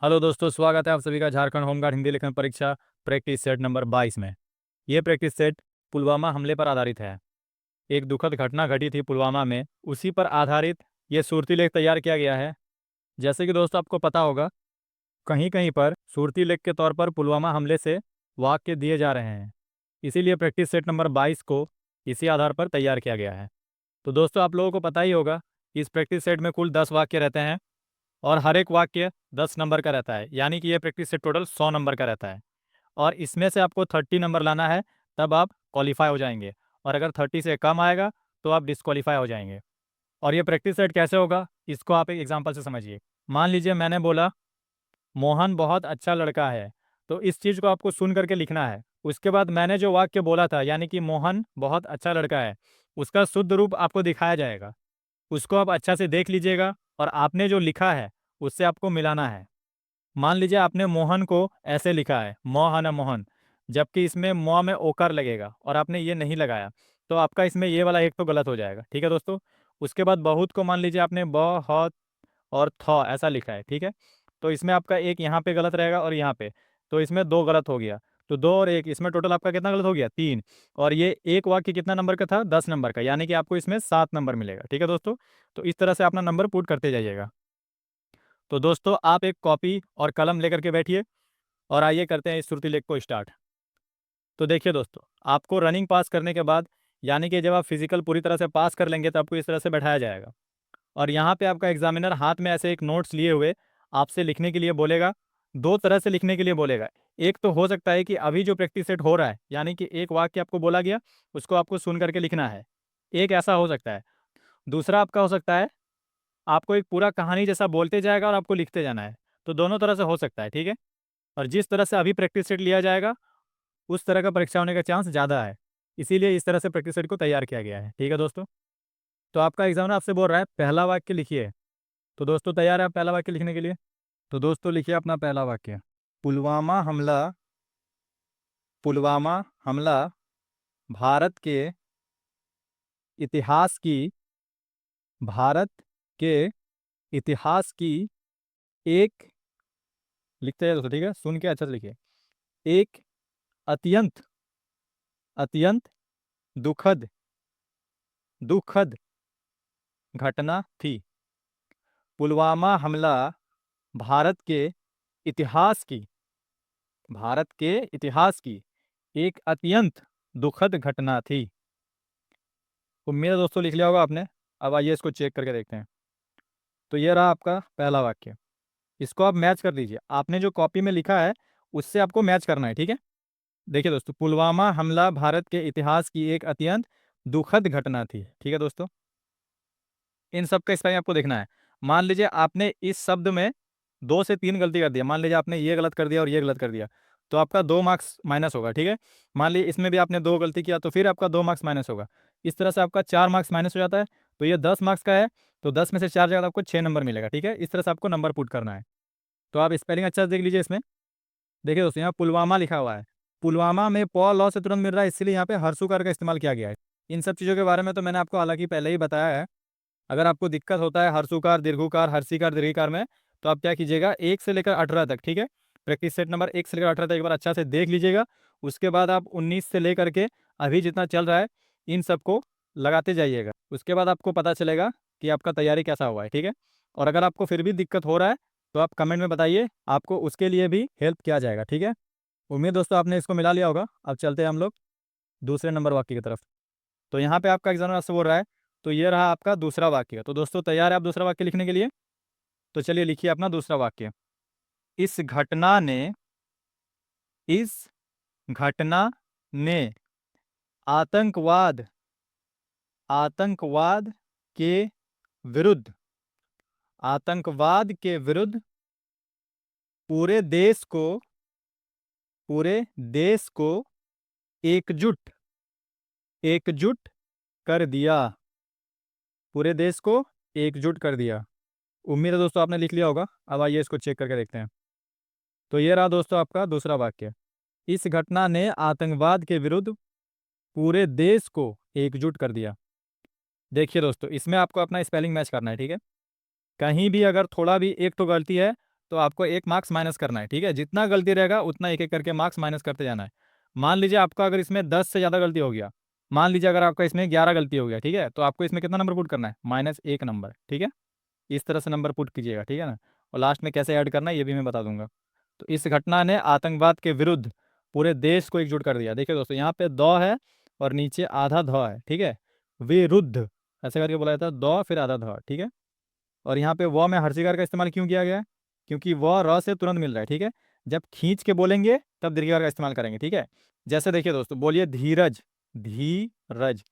Hello दोस्तों, स्वागत है आप सभी का झारखंड होमगार्ड हिंदी लेखन परीक्षा प्रैक्टिस सेट नंबर 22 में। ये प्रैक्टिस सेट पुलवामा हमले पर आधारित है। एक दुखद घटना घटी थी पुलवामा में, उसी पर आधारित ये सूरती लेख तैयार किया गया है। जैसे कि दोस्तों आपको पता होगा, कहीं कहीं पर सूरती लेख के तौर पर पुलवामा हमले से वाक्य दिए जा रहे हैं। इसीलिए प्रैक्टिस सेट नंबर 22 को इसी आधार पर तैयार किया गया है। तो दोस्तों आप लोगों को पता ही होगा कि इस प्रैक्टिस सेट में कुल 10 वाक्य रहते हैं और हर एक वाक्य 10 नंबर का रहता है, यानी कि ये प्रैक्टिस सेट टोटल 100 नंबर का रहता है। और इसमें से आपको 30 नंबर लाना है, तब आप क्वालिफाई हो जाएंगे। और अगर 30 से कम आएगा तो आप डिस्क्वालीफाई हो जाएंगे। और ये प्रैक्टिस सेट कैसे होगा, इसको आप एक एग्जाम्पल से समझिए। मान लीजिए मैंने बोला मोहन बहुत अच्छा लड़का है, तो इस चीज़ को आपको सुन करके लिखना है। उसके बाद मैंने जो वाक्य बोला था, यानी कि मोहन बहुत अच्छा लड़का है, उसका शुद्ध रूप आपको दिखाया जाएगा। उसको आप अच्छा से देख लीजिएगा और आपने जो लिखा है उससे आपको मिलाना है। मान लीजिए आपने मोहन को ऐसे लिखा है, मोहन मोहन, जबकि इसमें मौ में ओकार लगेगा और आपने ये नहीं लगाया, तो आपका इसमें ये वाला एक तो गलत हो जाएगा। ठीक है दोस्तों। उसके बाद बहुत को मान लीजिए आपने बहुत और थ ऐसा लिखा है, ठीक है, तो इसमें आपका एक यहाँ पे गलत रहेगा और यहाँ पे, तो इसमें दो गलत हो गया। तो दो और एक, इसमें टोटल आपका कितना गलत हो गया, 3। और ये एक वाक्य कितना नंबर का था, 10 नंबर का, यानी कि आपको इसमें 7 नंबर मिलेगा। ठीक है दोस्तों। तो इस तरह से अपना नंबर पुट करते जाइएगा। तो दोस्तों आप एक कॉपी और कलम लेकर के बैठिए और आइए करते हैं इस श्रुति लेख को स्टार्ट। तो देखिए दोस्तों, आपको रनिंग पास करने के बाद, यानी कि जब आप फिजिकल पूरी तरह से पास कर लेंगे तो आपको इस तरह से बैठाया जाएगा। और यहाँ पे आपका एग्जामिनर हाथ में ऐसे एक नोट्स लिए हुए आपसे लिखने के लिए बोलेगा। दो तरह से लिखने के लिए बोलेगा। एक तो हो सकता है कि अभी जो प्रैक्टिस सेट हो रहा है, यानी कि एक वाक्य आपको बोला गया, उसको आपको सुन करके लिखना है, एक ऐसा हो सकता है। दूसरा आपका हो सकता है आपको एक पूरा कहानी जैसा बोलते जाएगा और आपको लिखते जाना है। तो दोनों तरह से हो सकता है, ठीक है। और जिस तरह से अभी प्रैक्टिस सेट लिया जाएगा उस तरह का परीक्षा होने का चांस ज़्यादा है, इसीलिए इस तरह से प्रैक्टिस सेट को तैयार किया गया है। ठीक है दोस्तों। तो आपका एग्जामिनर आपसे बोल रहा है पहला वाक्य लिखिए। तो दोस्तों तैयार है आप पहला वाक्य लिखने के लिए? तो दोस्तों लिखिए अपना पहला वाक्य। पुलवामा हमला, पुलवामा हमला भारत के इतिहास की, भारत के इतिहास की एक, लिखते हैं दोस्तों, ठीक है, सुन के अच्छा से लिखिए, एक अत्यंत, अत्यंत दुखद, दुखद घटना थी। पुलवामा हमला भारत के इतिहास की, भारत के इतिहास की एक अत्यंत दुखद घटना थी। उम्मीद है दोस्तों लिख लिया होगा आपने। अब आइए इसको चेक करके देखते हैं। तो ये रहा आपका पहला वाक्य। इसको आप मैच कर लीजिए, आपने जो कॉपी में लिखा है उससे आपको मैच करना है, ठीक है। देखिए दोस्तों, पुलवामा हमला भारत के इतिहास की एक अत्यंत दुखद घटना थी। ठीक है दोस्तों, इन सब का स्पेलिंग आपको देखना है। मान लीजिए आपने इस शब्द में 2 से 3 गलती कर दिया, मान लीजिए आपने ये गलत कर दिया और ये गलत कर दिया, तो आपका 2 मार्क्स माइनस होगा, ठीक है। मान लीजिए इसमें भी आपने 2 गलती किया तो फिर आपका 2 मार्क्स माइनस होगा। इस तरह से आपका 4 मार्क्स माइनस हो जाता है। तो ये 10 मार्क्स का है, तो 10 में से 4 जाएगा तो आपको 6 नंबर मिलेगा। ठीक है, इस तरह से आपको नंबर पुट करना है। तो आप स्पेलिंग अच्छा से देख लीजिए इसमें। देखिए दोस्तों, यहाँ पुलवामा लिखा हुआ है, पुलवामा में प लॉ से तुरंत मिल रहा है, इसलिए यहाँ पे हर्षुकार का इस्तेमाल किया गया है। इन सब चीज़ों के बारे में तो मैंने आपको हालांकि पहले ही बताया है। अगर आपको दिक्कत होता है हर्षुकार, दीर्घुकार, हर्षिकार, दीर्घिकार में, तो आप क्या कीजिएगा, 1 से लेकर 18 तक, ठीक है, प्रैक्टिस सेट नंबर 1 से लेकर 18 तक एक बार अच्छा से देख लीजिएगा। उसके बाद आप 19 से लेकर के अभी जितना चल रहा है इन सबको लगाते जाइएगा। उसके बाद आपको पता चलेगा कि आपका तैयारी कैसा हुआ है, ठीक है। और अगर आपको फिर भी दिक्कत हो रहा है तो आप कमेंट में बताइए, आपको उसके लिए भी हेल्प किया जाएगा, ठीक है। उम्मीद दोस्तों आपने इसको मिला लिया होगा। अब चलते हैं हम लोग दूसरे नंबर वाक्य की तरफ। तो यहाँ पे आपका एग्जामिनर आपसे बोल रहा है, तो ये रहा आपका दूसरा वाक्य। तो दोस्तों तैयार है आप दूसरा वाक्य लिखने के लिए? तो चलिए लिखिए अपना दूसरा वाक्य। इस घटना ने, इस घटना ने आतंकवाद, आतंकवाद के विरुद्ध, आतंकवाद के विरुद्ध पूरे देश को, पूरे देश को एकजुट, एकजुट कर दिया, पूरे देश को एकजुट कर दिया। उम्मीद है दोस्तों आपने लिख लिया होगा। अब आइए इसको चेक करके देखते हैं। तो ये रहा दोस्तों आपका दूसरा वाक्य। इस घटना ने आतंकवाद के विरुद्ध पूरे देश को एकजुट कर दिया। देखिए दोस्तों, इसमें आपको अपना स्पेलिंग मैच करना है, ठीक है। कहीं भी अगर थोड़ा भी एक तो गलती है तो आपको 1 मार्क्स माइनस करना है, ठीक है। जितना गलती रहेगा उतना एक एक करके मार्क्स माइनस करते जाना है। मान लीजिए आपका अगर इसमें 10 से ज़्यादा गलती हो गया, मान लीजिए अगर आपका इसमें 11 गलती हो गया, ठीक है, तो आपको इसमें कितना नंबर पुट करना है, -1 नंबर, ठीक है। इस तरह से नंबर पुट कीजिएगा, ठीक है ना। और लास्ट में कैसे ऐड करना है ये भी मैं बता दूंगा। तो इस घटना ने आतंकवाद के विरुद्ध पूरे देश को एकजुट कर दिया। देखिए दोस्तों, यहाँ पे द है और नीचे आधा ध है, ठीक है। विरुद्ध ऐसे करके बोला जाता है, द फिर आधा ध, ठीक है। और यहाँ पे व में हर्षिकार का इस्तेमाल क्यों किया गया है, क्योंकि व र से तुरंत मिल रहा है, ठीक है। जब खींच के बोलेंगे तब दीर्घिकार का इस्तेमाल करेंगे, ठीक है। जैसे देखिए दोस्तों, बोलिए धीरज, धीरज,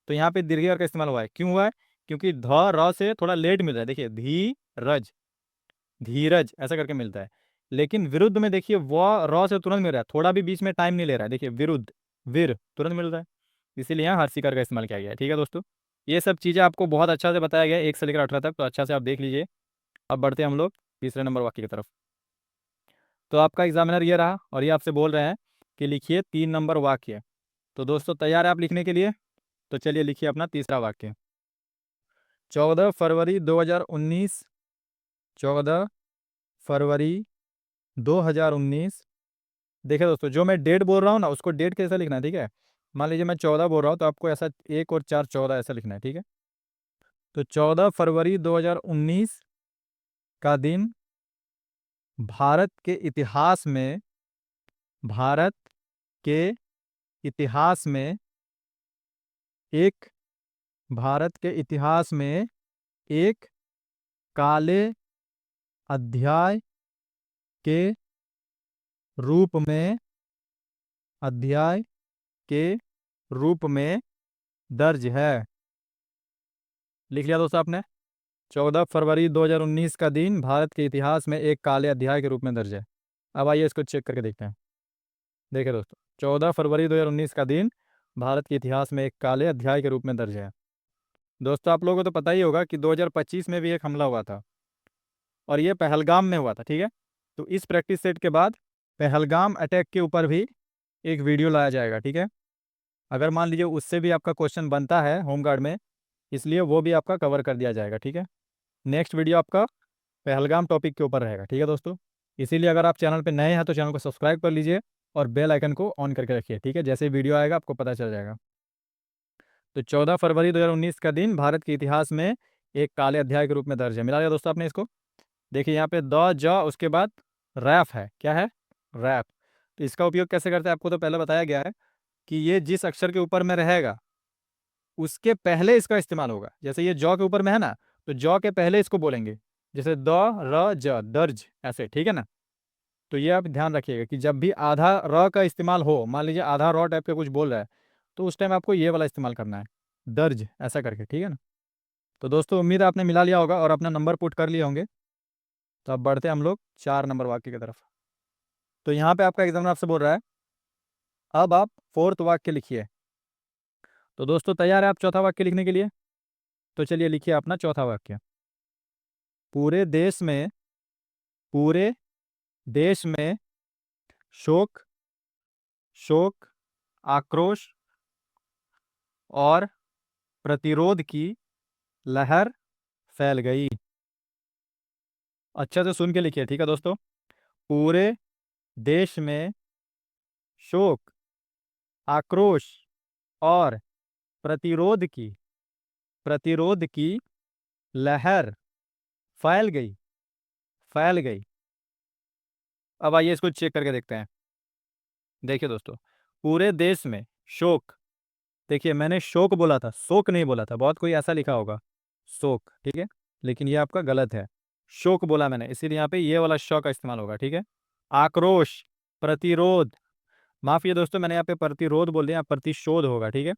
तो यहाँ पे दीर्घिकार का इस्तेमाल हुआ है, क्यों हुआ है, क्योंकि ध र से थोड़ा लेट मिल रहा है। देखिए धीरज, धीरज ऐसा करके मिलता है। लेकिन विरुद्ध में देखिए व र से तुरंत मिल रहा है, थोड़ा भी बीच में टाइम नहीं ले रहा है। देखिए विरुद्ध, वीर तुरंत मिल रहा है, इसीलिए यहाँ हर्षिकार का इस्तेमाल किया गया है, ठीक है दोस्तों। ये सब चीज़ें आपको बहुत अच्छा से बताया गया है 1 से लेकर 18 तक, तो अच्छा से आप देख लीजिए। अब बढ़ते हैं हम लोग तीसरे नंबर वाक्य की तरफ। तो आपका एग्जामिनर ये रहा और ये आपसे बोल रहे हैं कि लिखिए 3 नंबर वाक्य। तो दोस्तों तैयार है आप लिखने के लिए? तो चलिए लिखिए अपना तीसरा वाक्य। 14 फरवरी 2019, 14 फरवरी 2019। देखिए दोस्तों, जो मैं डेट बोल रहा हूँ ना उसको डेट कैसे लिखना है, ठीक है। मान लीजिए मैं 14 बोल रहा हूँ तो आपको ऐसा 1 और 4 14 ऐसा लिखना है, ठीक है। तो 14 फरवरी 2019 का दिन भारत के इतिहास में, भारत के इतिहास में एक, भारत के इतिहास में एक काले अध्याय के रूप में, अध्याय के रूप में दर्ज है। लिख लिया दोस्तों आपने? 14 फरवरी 2019 का दिन भारत के इतिहास में एक काले अध्याय के रूप में दर्ज है। अब आइए इसको चेक करके देखते हैं। देखिए दोस्तों, 14 फरवरी 2019 का दिन भारत के इतिहास में एक काले अध्याय के रूप में दर्ज है। दोस्तों आप लोगों को तो पता ही होगा कि 2025 में भी एक हमला हुआ था और ये पहलगाम में हुआ था, ठीक है। तो इस प्रैक्टिस सेट के बाद पहलगाम अटैक के ऊपर भी एक वीडियो लाया जाएगा, ठीक है। अगर मान लीजिए उससे भी आपका क्वेश्चन बनता है होमगार्ड में, इसलिए वो भी आपका कवर कर दिया जाएगा, ठीक है। नेक्स्ट वीडियो आपका पहलगाम टॉपिक के ऊपर रहेगा, ठीक है दोस्तों। इसीलिए अगर आप चैनल पे नए हैं तो चैनल को सब्सक्राइब कर लीजिए और बेल आइकन को ऑन करके रखिए, ठीक है। जैसे वीडियो आएगा आपको पता चल जाएगा। तो 14 फरवरी 2019 का दिन भारत के इतिहास में एक काले अध्याय के रूप में दर्ज है। मिला दिया दोस्तों आपने इसको? देखिए यहाँ पे द ज उसके बाद रैफ है, क्या है, रैफ। तो इसका उपयोग कैसे करते हैं आपको तो पहले बताया गया है कि ये जिस अक्षर के ऊपर में रहेगा उसके पहले इसका इस्तेमाल होगा। जैसे ये जौ के ऊपर में है ना, तो जौ के पहले इसको बोलेंगे, जैसे द र ज, दर्ज, ऐसे, ठीक है ना। तो ये आप ध्यान रखिएगा कि जब भी आधा र का इस्तेमाल हो, मान लीजिए आधा र टाइप का कुछ बोल रहा है, तो उस टाइम आपको ये वाला इस्तेमाल करना है, दर्ज, ऐसा करके, ठीक है ना। तो दोस्तों उम्मीद है आपने मिला लिया होगा और अपना नंबर पुट कर लिए होंगे। तो अब बढ़ते हैं हम लोग 4 नंबर वाक्य की तरफ। तो यहाँ पे आपका एग्जामिनर आपसे बोल रहा है अब आप 4th वाक्य लिखिए। तो दोस्तों तैयार है आप चौथा वाक्य लिखने के लिए? तो चलिए लिखिए अपना चौथा वाक्य। पूरे देश में, पूरे देश में शोक, शोक, आक्रोश और प्रतिरोध की लहर फैल गई। अच्छा से सुन के लिखिए, ठीक है दोस्तों। पूरे देश में शोक, आक्रोश और प्रतिरोध की, प्रतिरोध की लहर फैल गई, फैल गई। अब आइए इसको चेक करके देखते हैं। देखिए दोस्तों, पूरे देश में शोक, देखिए मैंने शोक बोला था, शोक नहीं बोला था। बहुत कोई ऐसा लिखा होगा शोक, ठीक है, लेकिन ये आपका गलत है। शोक बोला मैंने, इसीलिए यहाँ पे ये वाला श का इस्तेमाल होगा, ठीक है। आक्रोश, प्रतिरोध, माफ कीजिए दोस्तों मैंने यहाँ पे प्रतिरोध बोल दिया, प्रतिशोध होगा, ठीक है।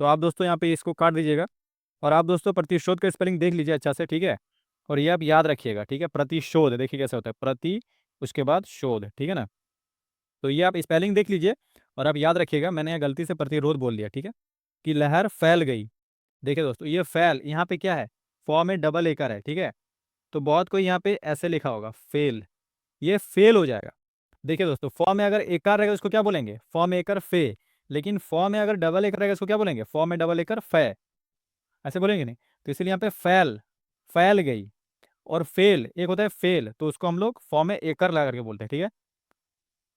तो आप दोस्तों यहाँ पे इसको काट दीजिएगा और आप दोस्तों प्रतिशोध का स्पेलिंग देख लीजिए अच्छा से, ठीक है। और ये आप याद रखिएगा, ठीक है। प्रतिशोध देखिए कैसे होता है, प्रति उसके बाद शोध, ठीक है ना। तो ये आप स्पेलिंग देख लीजिए और आप याद रखिएगा, मैंने यहाँ गलती से प्रतिरोध बोल दिया, ठीक है, कि लहर फैल गई। देखिए दोस्तों ये फैल यहाँ पे क्या है, फॉ में डबल एकर है, ठीक है। तो बहुत कोई यहाँ पे ऐसे लिखा होगा फेल, ये फेल हो जाएगा। देखिए दोस्तों फॉ में अगर एकार रहेगा उसको क्या बोलेंगे, फॉ में एकर फे। लेकिन फॉ में अगर डबल एकर रहेगा इसको क्या बोलेंगे, फॉ में डबल एकर फै, ऐसे बोलेंगे नहीं। तो इसलिए यहाँ पे फैल, फैल गई। और फेल एक होता है फेल, तो उसको हम लोग फॉर्म में एकर लगा करके बोलते हैं, ठीक है।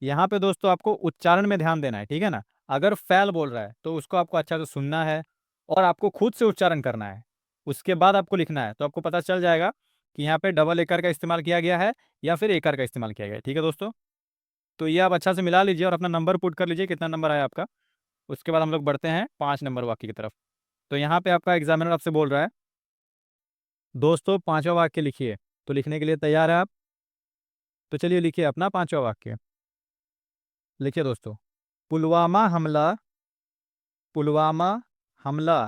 यहाँ पे दोस्तों आपको उच्चारण में ध्यान देना है, ठीक है ना। अगर फैल बोल रहा है तो उसको आपको अच्छा से सुनना है और आपको खुद से उच्चारण करना है, उसके बाद आपको लिखना है, तो आपको पता चल जाएगा कि यहाँ पे डबल एकर का इस्तेमाल किया गया है या फिर एकर का इस्तेमाल किया गया है, ठीक है दोस्तों। तो ये आप अच्छा से मिला लीजिए और अपना नंबर पुट कर लीजिए, कितना नंबर आया आपका। उसके बाद हम लोग बढ़ते हैं 5 नंबर वाक्य की तरफ। तो यहाँ पे आपका एग्जामिनर आपसे बोल रहा है, दोस्तों 5वां वाक्य लिखिए। तो लिखने के लिए तैयार है आप? तो चलिए लिखिए अपना 5वां वाक्य। लिखिए दोस्तों, पुलवामा हमला, पुलवामा हमला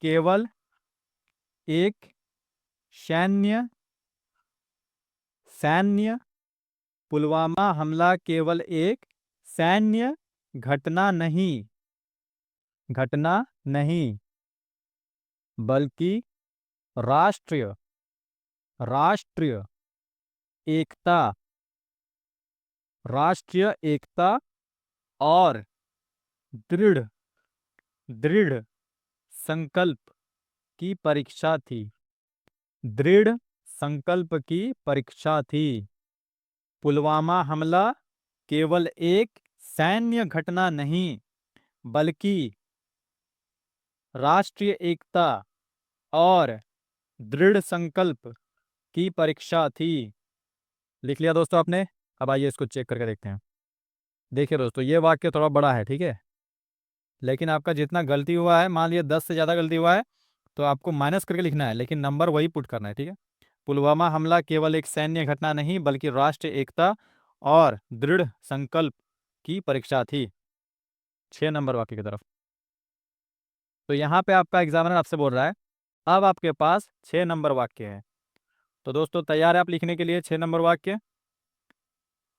केवल एक सैन्य सैन्य पुलवामा हमला केवल एक सैन्य घटना नहीं बल्कि राष्ट्रीय राष्ट्रीय एकता राष्ट्रीय एकता और दृढ़ दृढ़ संकल्प की परीक्षा थी। दृढ़ संकल्प की परीक्षा थी। पुलवामा हमला केवल एक सैन्य घटना नहीं बल्कि राष्ट्रीय एकता और दृढ़ संकल्प की परीक्षा थी। लिख लिया दोस्तों आपने? अब आइए इसको चेक करके देखते हैं। देखिए दोस्तों, ये वाक्य थोड़ा बड़ा है, ठीक है, लेकिन आपका जितना गलती हुआ है, मान लिया 10 से ज़्यादा गलती हुआ है तो आपको माइनस करके लिखना है, लेकिन नंबर वही पुट करना है, ठीक है। पुलवामा हमला केवल एक सैन्य घटना नहीं बल्कि राष्ट्रीय एकता और दृढ़ संकल्प की परीक्षा थी। 6 नंबर वाक्य की तरफ। तो यहाँ पे आपका एग्जामिनर आपसे बोल रहा है, अब आपके पास 6 नंबर वाक्य है। तो दोस्तों तैयार है आप लिखने के लिए 6 नंबर वाक्य?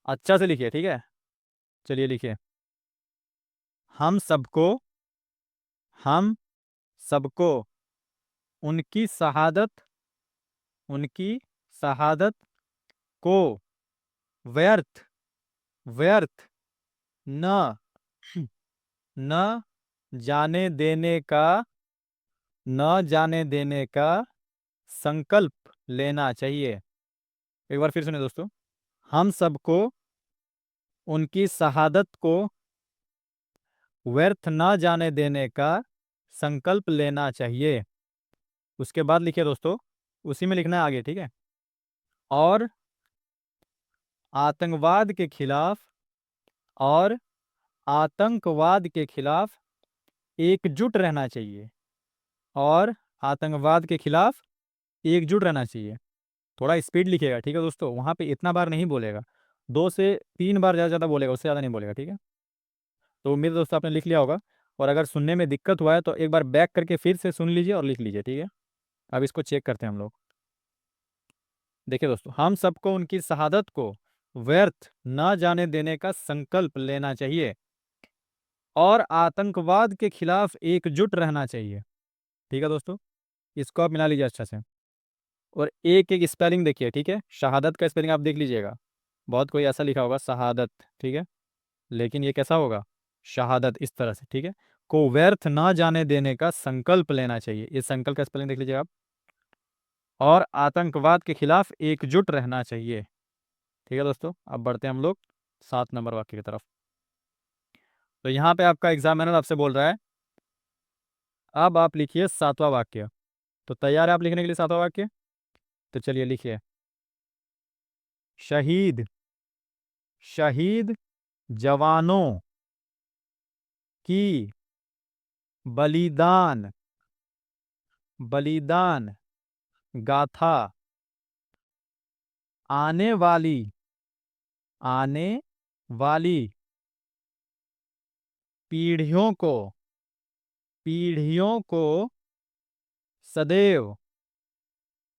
अच्छा से लिखिए, ठीक है। चलिए लिखिए, हम सबको हम सबको उनकी शहादत उनकी शहादत को व्यर्थ व्यर्थ न न जाने देने का न जाने देने का संकल्प लेना चाहिए। एक बार फिर सुनिए दोस्तों, हम सबको उनकी शहादत को व्यर्थ न जाने देने का संकल्प लेना चाहिए। उसके बाद लिखिए दोस्तों, उसी में लिखना है आगे, ठीक है। और आतंकवाद के खिलाफ और आतंकवाद के खिलाफ एकजुट रहना चाहिए। और आतंकवाद के खिलाफ एकजुट रहना चाहिए। थोड़ा स्पीड लिखिएगा, ठीक है दोस्तों, वहाँ पे इतना बार नहीं बोलेगा, 2 से 3 बार ज़्यादा ज़्यादा बोलेगा, उससे ज़्यादा नहीं बोलेगा, ठीक है। तो उम्मीद है दोस्तों आपने लिख लिया होगा, और अगर सुनने में दिक्कत हुआ है तो एक बार बैक करके फिर से सुन लीजिए और लिख लीजिए, ठीक है। अब इसको चेक करते हैं हम लोग। देखिए दोस्तों, हम सबको उनकी शहादत को व्यर्थ न जाने देने का संकल्प लेना चाहिए और आतंकवाद के खिलाफ एकजुट रहना चाहिए, ठीक है दोस्तों। इसको आप मिला लीजिए अच्छा से, और एक एक स्पेलिंग देखिए, ठीक है। शहादत का स्पेलिंग आप देख लीजिएगा, बहुत कोई ऐसा लिखा होगा शहादत, ठीक है, लेकिन ये कैसा होगा, शहादत, इस तरह से, ठीक है। को व्यर्थ ना जाने देने का संकल्प लेना चाहिए, इस संकल्प का स्पेलिंग देख लीजिएगा आप। और आतंकवाद के खिलाफ एकजुट रहना चाहिए, ठीक है दोस्तों। अब बढ़ते हैं हम लोग 7 नंबर वाक्य की तरफ। तो यहाँ पे आपका एग्जामिनर आपसे बोल रहा है, अब आप लिखिए 7वां वाक्य। तो तैयार है आप लिखने के लिए 7वां वाक्य? तो चलिए लिखिए, शहीद शहीद जवानों की बलिदान बलिदान गाथा आने वाली आने वाली पीढ़ियों को सदैव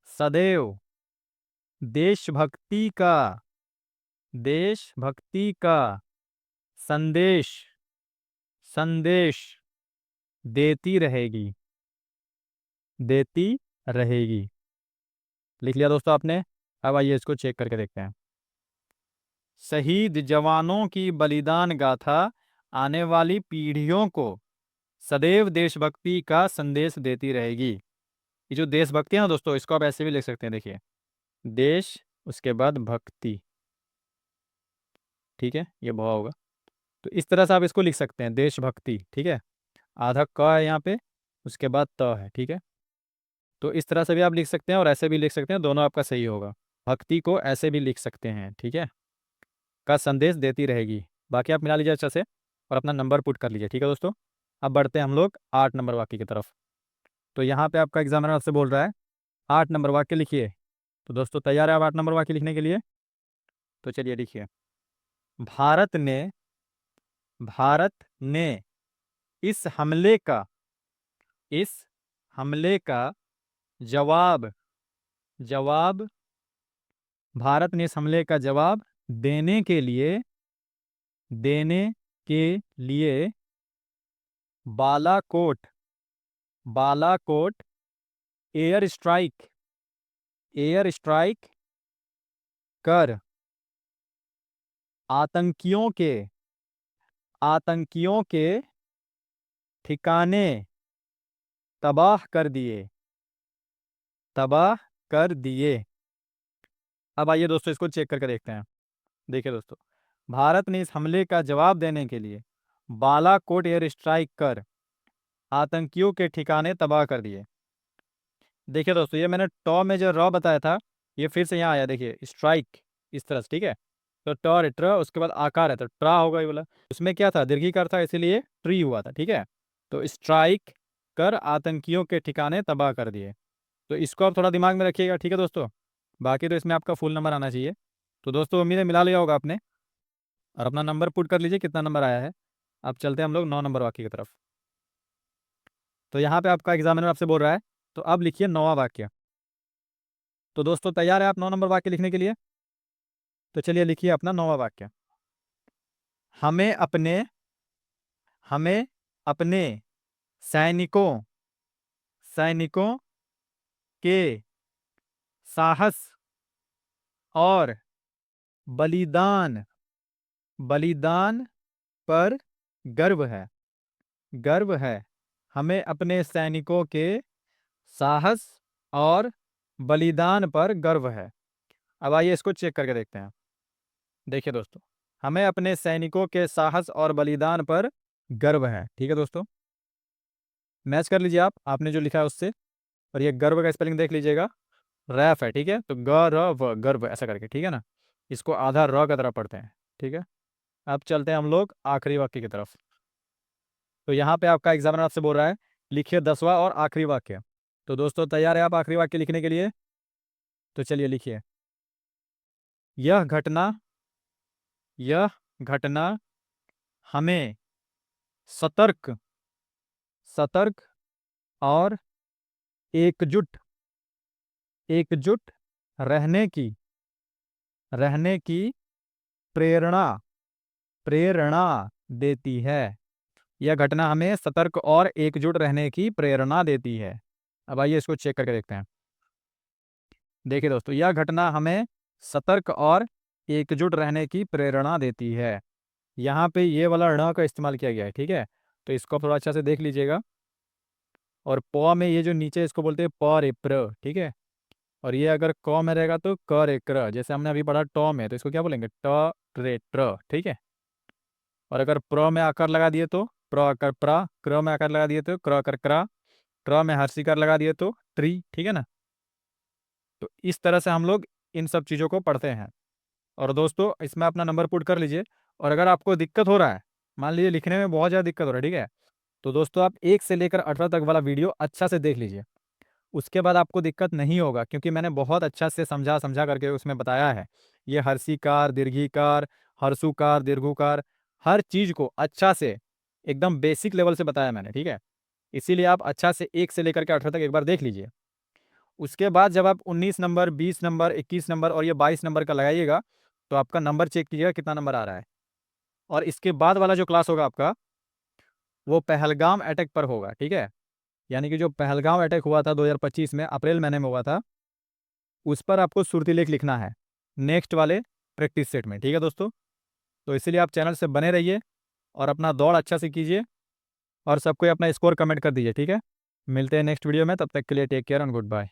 सदैव देशभक्ति का देशभक्ति का संदेश संदेश देती रहेगी देती रहेगी। लिख लिया दोस्तों आपने? अब आइए इसको चेक करके देखते हैं। शहीद जवानों की बलिदान गाथा आने वाली पीढ़ियों को सदैव देशभक्ति का संदेश देती रहेगी। ये जो देशभक्ति है ना दोस्तों, इसको आप ऐसे भी लिख सकते हैं, देखिए, देश, उसके बाद भक्ति। ठीक है, ये भवा होगा। तो इस तरह से आप इसको लिख सकते हैं, देशभक्ति। ठीक है, आधा क है यहाँ पे, उसके बाद त है। ठीक है, तो इस तरह से भी आप लिख सकते हैं और ऐसे भी लिख सकते हैं, दोनों आपका सही होगा। भक्ति को ऐसे भी लिख सकते हैं। ठीक है, का संदेश देती रहेगी। बाकी आप मिला लीजिए अच्छा से और अपना नंबर पुट कर लीजिए। ठीक है दोस्तों, अब बढ़ते हैं हम लोग 8 नंबर वाक्य की तरफ। तो यहाँ पे आपका एग्जामिनर आपसे बोल रहा है 8 नंबर वाक्य लिखिए। तो दोस्तों तैयार है आप 8 नंबर वाक्य लिखने के लिए? तो चलिए लिखिए। भारत ने भारत ने इस हमले का इस हमले का जवाब जवाब भारत ने इस हमले का जवाब देने के लिए देने के लिए बालाकोट बालाकोट एयर स्ट्राइक कर आतंकियों के आतंकियों के ठिकाने तबाह कर दिए तबाह कर दिए। अब आइए दोस्तों इसको चेक करके देखते हैं। देखिए दोस्तों, भारत ने इस हमले का जवाब देने के लिए बालाकोट एयर स्ट्राइक कर आतंकियों के ठिकाने तबाह कर दिए। देखिए दोस्तों, ये मैंने टॉ में जो रॉ बताया था, ये फिर से यहाँ आया। देखिए स्ट्राइक, इस तरह से। ठीक है, तो टॉ ट्र, उसके बाद आकार है तो ट्रा होगा ये वाला। उसमें क्या था, दीर्घिकार था, इसीलिए ट्री हुआ था। ठीक है, तो स्ट्राइक कर आतंकियों के ठिकाने तबाह कर दिए। तो इसको आप थोड़ा दिमाग में रखिएगा। ठीक है दोस्तों, बाकी तो इसमें आपका फुल नंबर आना चाहिए। तो दोस्तों उम्मीद है मिला लिया होगा आपने, और अपना नंबर पुट कर लीजिए कितना नंबर आया है। अब चलते हैं हम लोग 9 नंबर वाक्य की तरफ। तो यहाँ पे आपका एग्जामिनर आपसे बोल रहा है, तो अब लिखिए 9वां वाक्य। तो दोस्तों तैयार है आप 9 नंबर वाक्य लिखने के लिए? तो चलिए लिखिए अपना 9वां वाक्य। हमें अपने हमें अपने सैनिकों सैनिकों के साहस और बलिदान बलिदान पर गर्व है गर्व है। हमें अपने सैनिकों के साहस और बलिदान पर गर्व है। अब आइए इसको चेक करके देखते हैं। देखिए दोस्तों, हमें अपने सैनिकों के साहस और बलिदान पर गर्व है। ठीक है दोस्तों, मैच कर लीजिए आप आपने जो लिखा है उससे, और ये गर्व का स्पेलिंग देख लीजिएगा, रैफ है। ठीक है, तो ग गर्व ऐसा करके। ठीक है ना, इसको आधा र का तरह पढ़ते हैं। ठीक है, अब चलते हैं हम लोग आखिरी वाक्य की तरफ। तो यहाँ पे आपका एग्जामिनर आपसे बोल रहा है लिखिए 10वां और आखिरी वाक्य। तो दोस्तों तैयार है आप आखिरी वाक्य लिखने के लिए? तो चलिए लिखिए। यह घटना यह घटना हमें सतर्क सतर्क और एकजुट एकजुट रहने की रहने की प्रेरणा प्रेरणा देती है। यह घटना हमें सतर्क और एकजुट रहने की प्रेरणा देती है। अब आइए इसको चेक करके देखते हैं। देखिए दोस्तों, यह घटना हमें सतर्क और एकजुट रहने की प्रेरणा देती है। यहाँ पे ये वाला ण का इस्तेमाल किया गया है। ठीक है, तो इसको आप थोड़ा अच्छा से देख लीजिएगा। और प में ये जो नीचे इसको बोलते हैं प रे प्र। ठीक है, और ये अगर क में रहेगा तो क रे क्र, जैसे हमने अभी पढ़ा टॉ में, तो इसको क्या बोलेंगे, ट रे ट्र। ठीक है, और अगर प्र में आकर लगा दिए तो प्र आकर प्रा, क्र में आकर लगा दिए तो क्र आकर क्रा, ट्र में हर्षिकार लगा दिए तो ट्री। ठीक है ना, तो इस तरह से हम लोग इन सब चीज़ों को पढ़ते हैं। और दोस्तों इसमें अपना नंबर पुट कर लीजिए। और अगर आपको दिक्कत हो रहा है, मान लीजिए लिखने में बहुत ज़्यादा दिक्कत हो रहा है, ठीक है, तो दोस्तों आप 1 से लेकर 18 तक वाला वीडियो अच्छा से देख लीजिए। उसके बाद आपको दिक्कत नहीं होगा, क्योंकि मैंने बहुत अच्छा से समझा समझा करके उसमें बताया है। ये हर्षिकार, दीर्घिकार, हर्षुकार, दीर्घुकार, हर चीज़ को अच्छा से एकदम बेसिक लेवल से बताया मैंने। ठीक है, इसीलिए आप अच्छा से 1 से लेकर के 18 तक एक बार देख लीजिए। उसके बाद जब आप 19 नंबर, 20 नंबर, 21 नंबर और ये 22 नंबर का लगाइएगा, तो आपका नंबर चेक कीजिएगा कितना नंबर आ रहा है। और इसके बाद वाला जो क्लास होगा आपका, वो पहलगाम अटैक पर होगा। ठीक है, यानी कि जो पहलगाम अटैक हुआ था 2025 में, अप्रैल महीने में हुआ था, उस पर आपको सुरतिलेख लिखना है नेक्स्ट वाले प्रैक्टिस सेट में। ठीक है दोस्तों, तो इसीलिए आप चैनल से बने रहिए और अपना दौड़ अच्छा से कीजिए, और सबको अपना स्कोर कमेंट कर दीजिए। ठीक है, मिलते हैं नेक्स्ट वीडियो में, तब तक के लिए take care and good bye.